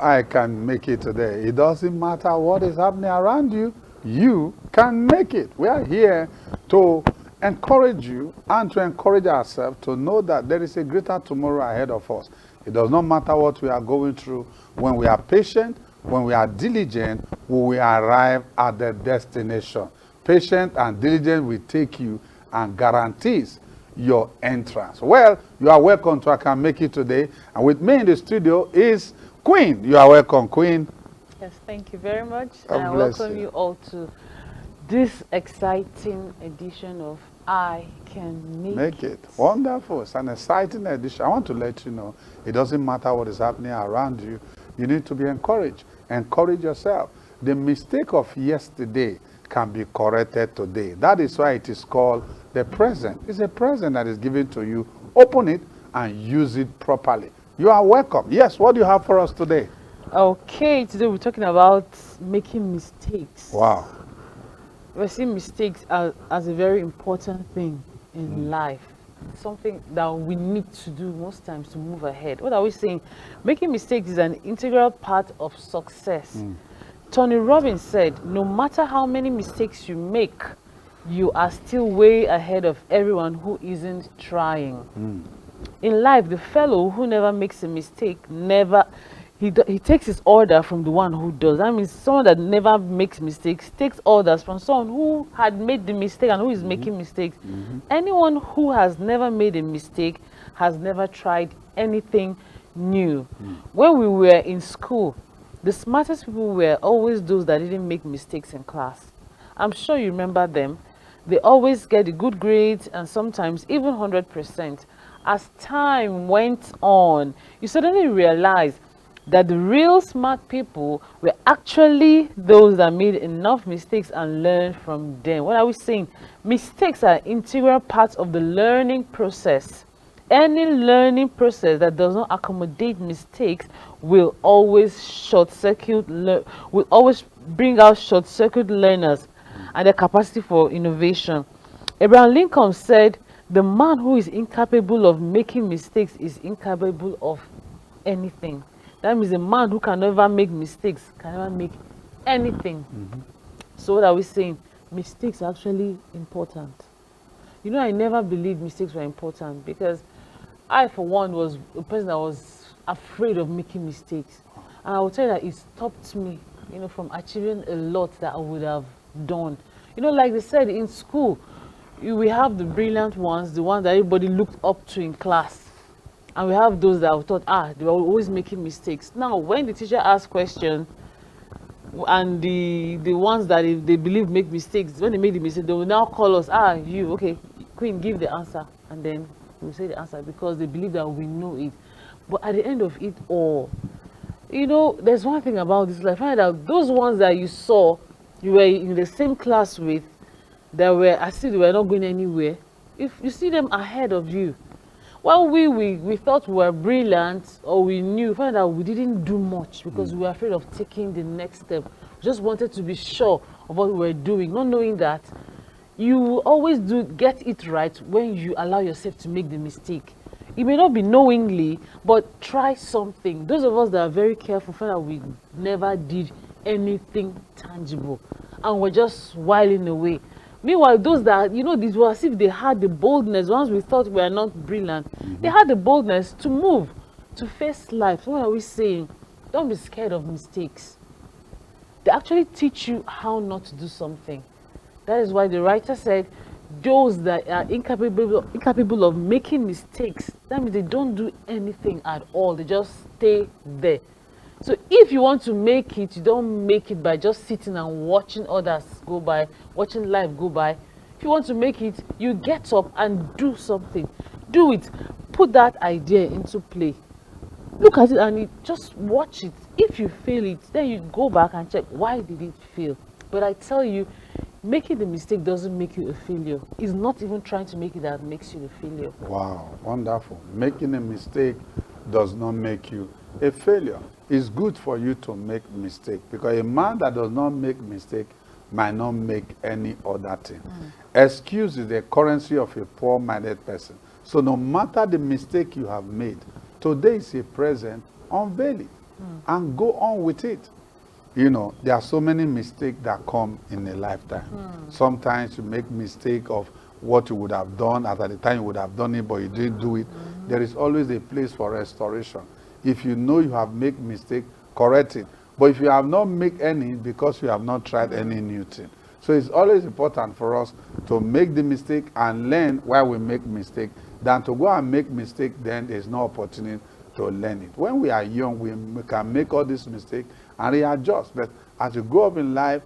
I can make it today. It doesn't matter what is happening around you, you can make it. We are here to encourage you and to encourage ourselves to know that there is a greater tomorrow ahead of us. It does not matter what we are going through. When we are patient, when we are diligent, we will arrive at the destination. Patient and diligent will take you and guarantees your entrance. Well, you are welcome to I Can Make It Today. And with me in the studio is Queen. You are welcome, Queen. Yes, thank you very much. God And I bless welcome you. you all to this exciting edition of I Can Make Make it. It. Wonderful. It's an exciting edition. I want to let you know it doesn't matter what is happening around you. You need to be encouraged. Encourage yourself. The mistake of yesterday can be corrected today. That is why it is called the present. It's a present that is given to you. Open it and use it properly. You are welcome. Yes, what do you have for us today? Okay, today we're talking about making mistakes. Wow. We're seeing mistakes as a very important thing in life. Something that we need to do most times to move ahead. What are we saying? Making mistakes is an integral part of success. Tony Robbins said, no matter how many mistakes you make, you are still way ahead of everyone who isn't trying. In life, the fellow who never makes a mistake he takes his order from the one who does. That means someone that never makes mistakes takes orders from someone who had made the mistake and who is making mistakes. Anyone who has never made a mistake has never tried anything new. When we were in school, the smartest people were always those that didn't make mistakes in class. I'm sure you remember them. They always get the good grades and sometimes even 100%. As time went on, you suddenly realize that the real smart people were actually those that made enough mistakes and learned from them. What are we saying? Mistakes are integral parts of the learning process. Any learning process that does not accommodate mistakes will always will always bring out short circuit learners and their capacity for innovation. Abraham Lincoln said, the man who is incapable of making mistakes is incapable of anything. That means a man who can never make mistakes can never make anything. So what are we saying? Mistakes are actually important. You know, I never believed mistakes were important because I, for one, was a person that was afraid of making mistakes. And I will tell you that it stopped me, from achieving a lot that I would have done. Like they said in school, we have the brilliant ones, the ones that everybody looked up to in class. And we have those that thought, they were always making mistakes. Now, when the teacher asks questions, and the ones that they believe make mistakes, when they make the mistake, they will now call us, you, okay, Queen, give the answer. And then we'll say the answer because they believe that we know it. But at the end of it all, there's one thing about this life. Find out those ones that you saw, you were in the same class with, that were as if they were not going anywhere. If you see them ahead of you, well, we thought we were brilliant or we knew, find out we didn't do much because we were afraid of taking the next step. We just wanted to be sure of what we were doing, not knowing that you will always get it right when you allow yourself to make the mistake. It may not be knowingly, but try something. Those of us that are very careful find out we never did anything tangible and we're just whiling away. Meanwhile, those that, these were as if they had the boldness, once we thought we were not brilliant, they had the boldness to move, to face life. What are we saying? Don't be scared of mistakes. They actually teach you how not to do something. That is why the writer said, those that are incapable of making mistakes, that means they don't do anything at all. They just stay there. So if you want to make it, you don't make it by just sitting and watching others go by, watching life go by. If you want to make it, you get up and do something. Do it. Put that idea into play. Look at it and just watch it. If you fail it, then you go back and check, why did it fail? But I tell you, making the mistake doesn't make you a failure. It's not even trying to make it that makes you a failure. Wow, wonderful. Making a mistake does not make you a failure. It's good for you to make mistake because a man that does not make mistake might not make any other thing. Excuse is the currency of a poor-minded person. So no matter the mistake you have made, today is a present, unveil it. and go on with it. You know, there are so many mistakes that come in a lifetime. Sometimes you make mistake of what you would have done at the time you would have done it, but you didn't do it. There is always a place for restoration. If you know you have made mistake, correct it. But if you have not made any, because you have not tried any new thing. So it's always important for us to make the mistake and learn while we make mistake than to go and make mistake, then there's no opportunity to learn it. When we are young, we can make all these mistakes and readjust. But as you go up in life,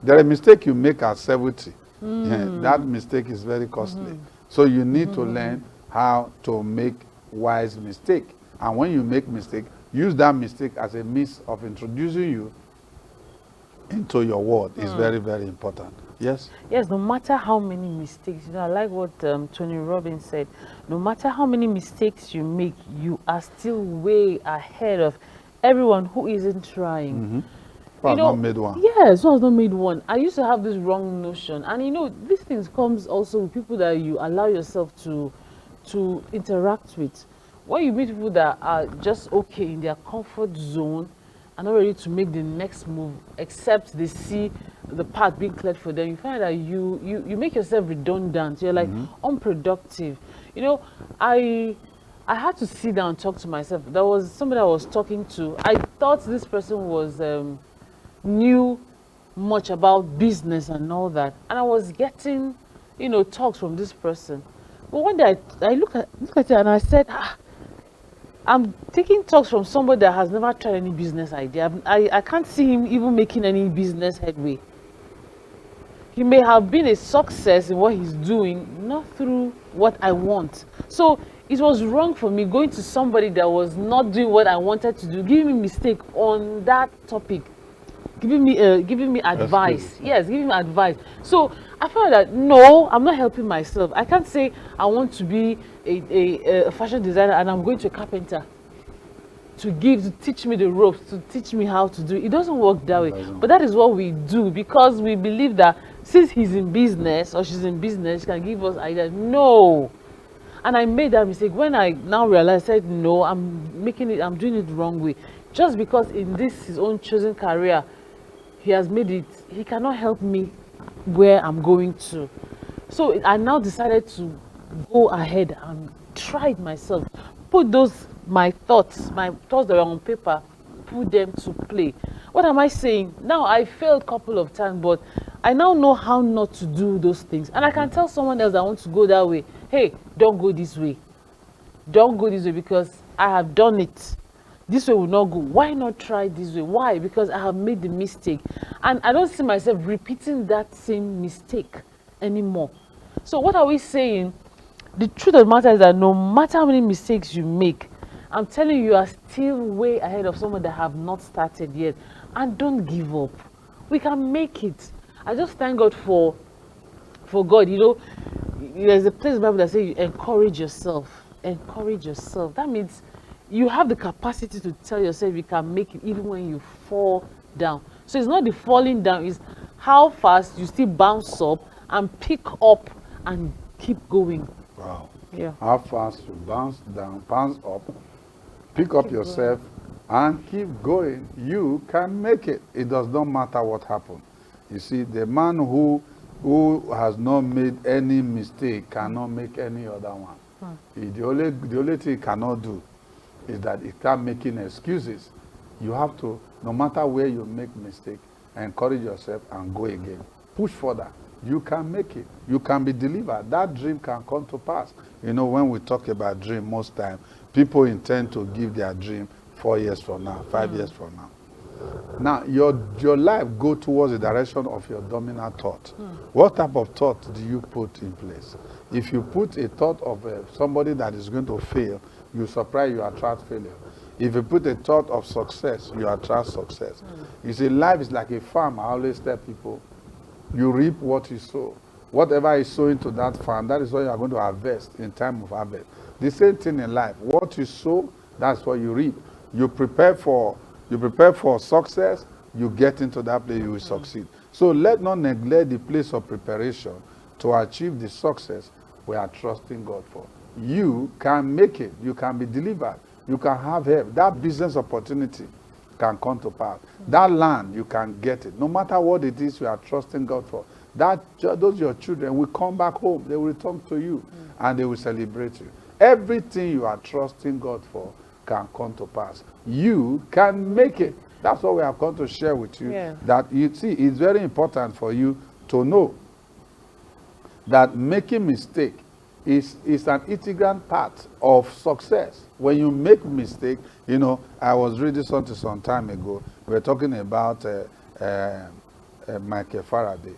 there are mistakes you make at 70. Yeah, that mistake is very costly. So you need to learn how to make wise mistake. And when you make mistake, use that mistake as a means of introducing you into your world. Is very, very important. Yes? Yes, no matter how many mistakes, I like what Tony Robbins said. No matter how many mistakes you make, you are still way ahead of everyone who isn't trying. Well, not made one. Yes, who has not made one. I used to have this wrong notion, and these things comes also with people that you allow yourself to interact with. When you meet people that are just okay in their comfort zone and not ready to make the next move, except they see the path being cleared for them, you find that you make yourself redundant. You're like unproductive. I had to sit down and talk to myself. There was somebody I was talking to. I thought this person was knew much about business and all that, and I was getting talks from this person. But one day I look at it and I said, I'm taking talks from somebody that has never tried any business idea. I can't see him even making any business headway. He may have been a success in what he's doing, not through what I want. So it was wrong for me going to somebody that was not doing what I wanted to do, giving me mistake on that topic, giving me advice. Yes, giving me advice. So I felt that no, I'm not helping myself. I can't say I want to be a fashion designer and I'm going to a carpenter to teach me the ropes, to teach me how to do it. It doesn't work that way. But that is what we do because we believe that since he's in business or she's in business, she can give us ideas. No. And I made that mistake. When I now realized, I said, no, I'm doing it the wrong way. Just because in this, his own chosen career, he has made it, he cannot help me where I'm going to. So I now decided to go ahead and try it myself. Put my thoughts that were on paper, put them to play. What am I saying? Now I failed a couple of times, but I now know how not to do those things. And I can tell someone else that wants to go that way, hey, don't go this way. Don't go this way because I have done it. This way will not go. Why not try this way? Why? Because I have made the mistake. And I don't see myself repeating that same mistake anymore. So what are we saying? The truth of the matter is that no matter how many mistakes you make, I'm telling you, you are still way ahead of someone that have not started yet. And don't give up. We can make it. I just thank God for God. There's a place in the Bible that says you encourage yourself. Encourage yourself. That means you have the capacity to tell yourself you can make it even when you fall down. So it's not the falling down, it's how fast you still bounce up and pick up and keep going. Wow. Yeah. How fast you bounce down, bounce up, pick up yourself and keep going. You can make it. It does not matter what happened. You see, the man who has not made any mistake cannot make any other one. The only thing he cannot do is that he start making excuses. You have to, no matter where you make mistake, encourage yourself and go again. Push further. You can make it. You can be delivered. That dream can come to pass. When we talk about dream, most time, people intend to give their dream 4 years from now, 5 years from now. Now, your life go towards the direction of your dominant thought. What type of thought do you put in place? If you put a thought of somebody that is going to fail, you surprise, you attract failure. If you put a thought of success, you attract success. You see, life is like a farm. I always tell people, you reap what you sow. Whatever is sown into that farm, that is what you are going to harvest in time of harvest. The same thing in life. What you sow, that's what you reap. You prepare for success, you get into that place, you will succeed. So let not neglect the place of preparation to achieve the success we are trusting God for. You can make it. You can be delivered. You can have help. That business opportunity can come to pass. That land, you can get it. No matter what it is you are trusting God for, those your children will come back home. They will return to you, and they will celebrate you. Everything you are trusting God for can come to pass. You can make it. That's what we have come to share with you. Yeah. That you see, it's very important for you to know that making mistake is an integral part of success. When you make mistake, you know, I was reading something some time ago. We were talking about Michael Faraday,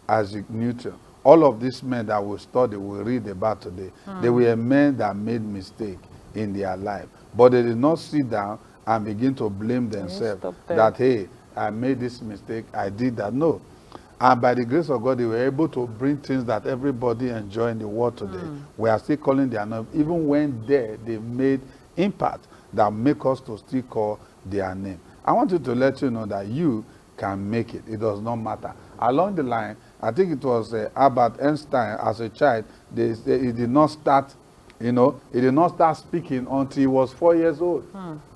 Isaac Newton. All of these men that we study, we read about today, they were men that made mistake in their life. But they did not sit down and begin to blame themselves that, hey, I made this mistake, I did that. No. And by the grace of God, they were able to bring things that everybody enjoy in the world today. We are still calling their name, even when they made impact that make us to still call their name. I want you to let you know that you can make it. It does not matter. Along the line, I think it was Albert Einstein, as a child, he did not start, you know, he did not start speaking until he was 4 years old.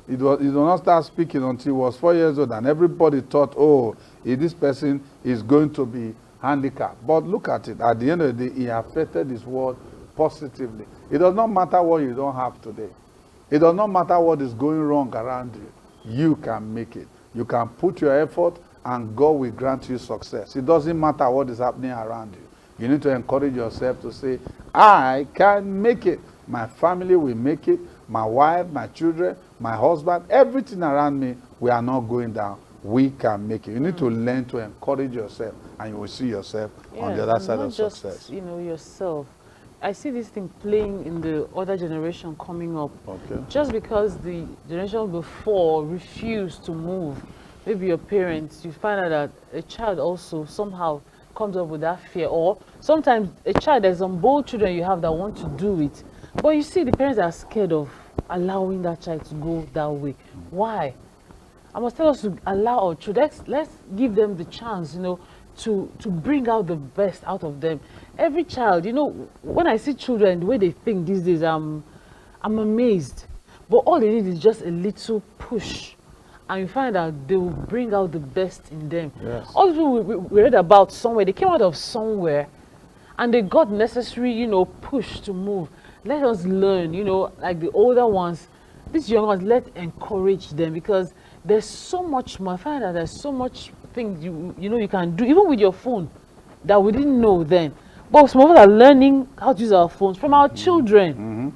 He did not start speaking until he was 4 years old, and everybody thought, oh, this person is going to be handicapped. But look at it. At the end of the day, he affected his world positively. It does not matter what you don't have today. It does not matter what is going wrong around you. You can make it. You can put your effort, and God will grant you success. It doesn't matter what is happening around you. You need to encourage yourself to say, I can make it. My family will make it. My wife, my children, my husband, everything around me, we are not going down. We can make it. You need to learn to encourage yourself, and you will see yourself on the other side of just, success. You know, yourself. I see this thing playing in the other generation coming up. Okay. Just because the generation before refused to move, maybe your parents, you find out that a child also somehow comes up with that fear. Or sometimes a child, there's some bold children you have that want to do it. But you see, the parents are scared of allowing that child to go that way. Why? I must tell us to allow our children, let's give them the chance, you know, to bring out the best out of them. Every child, you know, when I see children, the way they think these days, I'm amazed. But all they need is just a little push. And you find out they will bring out the best in them. Yes. All the people we read about somewhere, they came out of somewhere and they got necessary, you know, push to move. Let us learn, you know, like the older ones, these young ones, let's encourage them, because there's so much more. I find that there's so much things you know you can do, even with your phone, that we didn't know then. But some of us are learning how to use our phones from our children.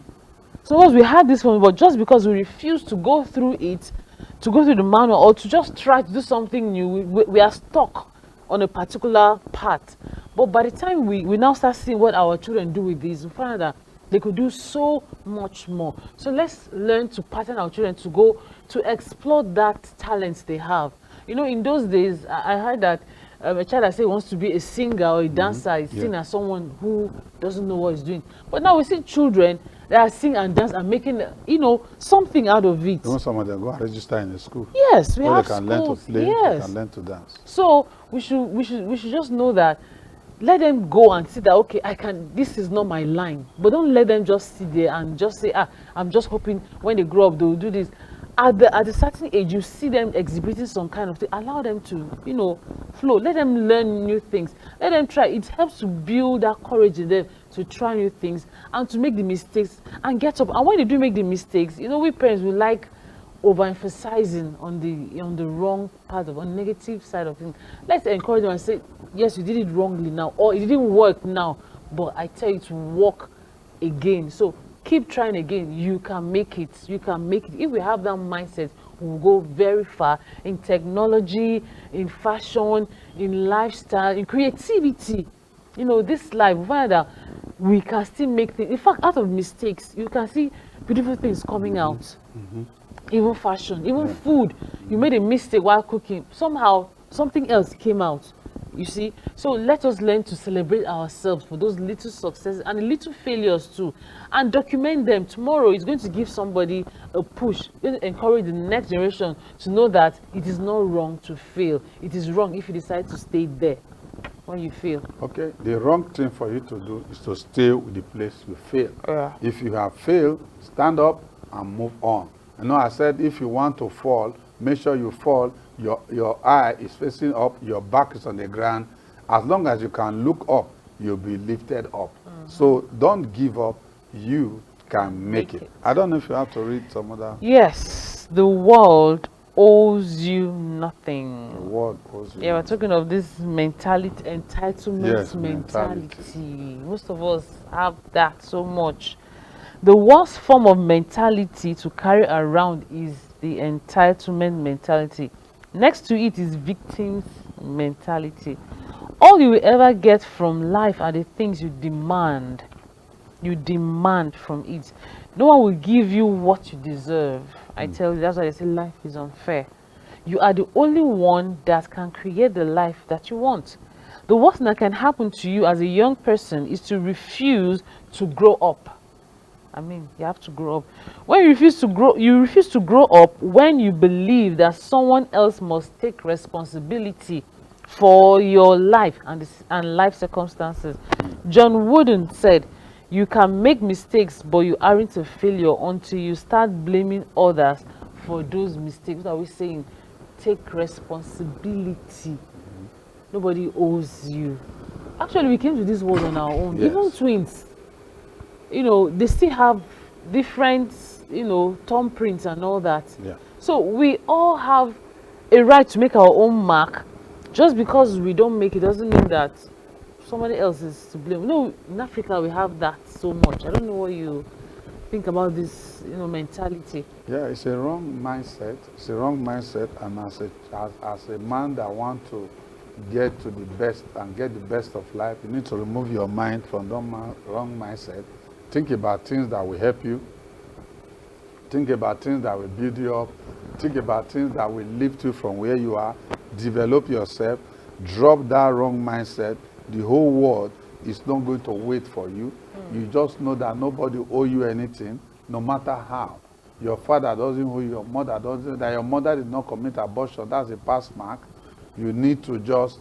Some of us, we had this phone, but just because we refuse to go through it, to go through the manual, or to just try to do something new, we are stuck on a particular path. But by the time we now start seeing what our children do with this, we find that they could do so much more. So let's learn to pattern our children to go to explore that talent they have. You know, in those days, I heard that a child that say wants to be a singer or a dancer is seen as someone who doesn't know what he's doing. But now we see children that are singing and dance and making, you know, something out of it. You want some of them go and register in the school? Yes, we have they can schools. learn to play, yes. they can learn to dance. So we should just know that. Let them go and see that, okay, this is not my line. But don't let them just sit there and just say, I'm just hoping when they grow up, they'll do this. At a certain age, you see them exhibiting some kind of thing. Allow them to, you know, flow. Let them learn new things. Let them try. It helps to build that courage in them to try new things and to make the mistakes and get up. And when they do make the mistakes, you know, we parents will like overemphasizing on the wrong part of, on negative side of things. Let's encourage them and say, yes, you did it wrongly now, or it didn't work now, but I tell you to work again. So keep trying again. You can make it. You can make it. If we have that mindset, we'll go very far in technology, in fashion, in lifestyle, in creativity. You know, this life, we find that we can still make things. In fact, out of mistakes, you can see beautiful things coming out. Even fashion, even food. You made a mistake while cooking. Somehow, something else came out. You see? So let us learn to celebrate ourselves for those little successes and little failures too. And document them. Tomorrow is going to give somebody a push. Going to encourage the next generation to know that it is not wrong to fail. It is wrong if you decide to stay there when you fail. Okay. The wrong thing for you to do is to stay with the place you fail. If you have failed, stand up and move on. You know, I said if you want to fall, Make sure you fall. Your eye is facing up. Your back is on the ground. As long as you can look up, you'll be lifted up. So don't give up. You can make it. I don't know if you have to read some other. Yes, the world owes you nothing. The world owes you. Yeah, we're talking of this mentality, entitlement Yes, mentality. Most of us have that so much. The worst form of mentality to carry around is the entitlement mentality. Next to it is victim's mentality. All you will ever get from life are the things you demand. You demand from it. No one will give you what you deserve. I tell you, that's why they say life is unfair. You are the only one that can create the life that you want. The worst thing that can happen to you as a young person is to refuse to grow up. I mean, you have to grow up. When you refuse to grow up when you believe that someone else must take responsibility for your life and life circumstances. John Wooden said, you can make mistakes, but you aren't a failure until you start blaming others for those mistakes. What are we saying? Take responsibility. Nobody owes you. Actually, we came to this world on our own. Yes. Even twins, they still have different, thumbprints and all that. Yeah. So we all have a right to make our own mark. Just because we don't make it doesn't mean that somebody else is to blame. No, in Africa we have that so much. I don't know what you think about this, mentality. Yeah, it's a wrong mindset. It's a wrong mindset, and as a man that wants to get to the best and get the best of life, you need to remove your mind from the wrong mindset. Think about things that will help you. Think about things that will build you up. Think about things that will lift you from where you are. Develop yourself. Drop that wrong mindset. The whole world is not going to wait for you. You just know that nobody owe you anything, no matter how. Your father doesn't owe you, your mother doesn't, that your mother did not commit abortion, that's a pass mark. You need to just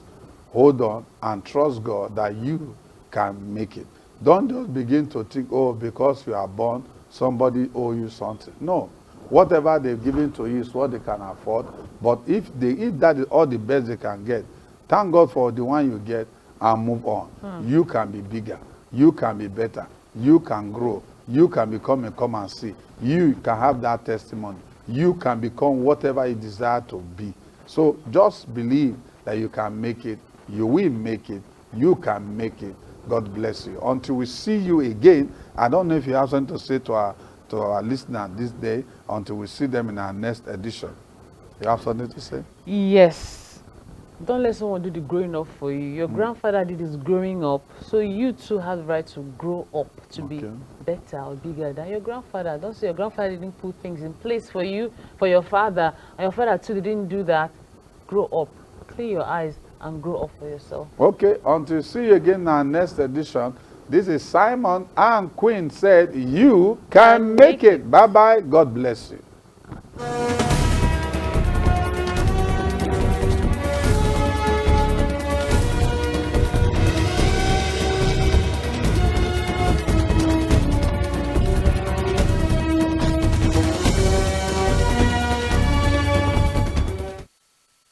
hold on and trust God that you can make it. Don't just begin to think, oh, because you are born, somebody owe you something. No. Whatever they've given to you is what they can afford. But if that is all the best they can get, thank God for the one you get and move on. You can be bigger. You can be better. You can grow. You can become a come and see. You can have that testimony. You can become whatever you desire to be. So just believe that you can make it. You will make it. You can make it. God bless you. Until we see you again, I don't know if you have something to say to our listener this day, until we see them in our next edition. You have something to say? Yes. Don't let someone do the growing up for you. Your grandfather did his growing up, so you too have the right to grow up to be better or bigger than your grandfather. Don't say your grandfather didn't put things in place for you, for your father, and your father too didn't do that. Grow up. Clear your eyes and grow up for yourself. Okay, until see you again in our next edition. This is Simon and Queen said, you can make it. Bye-bye. God bless you.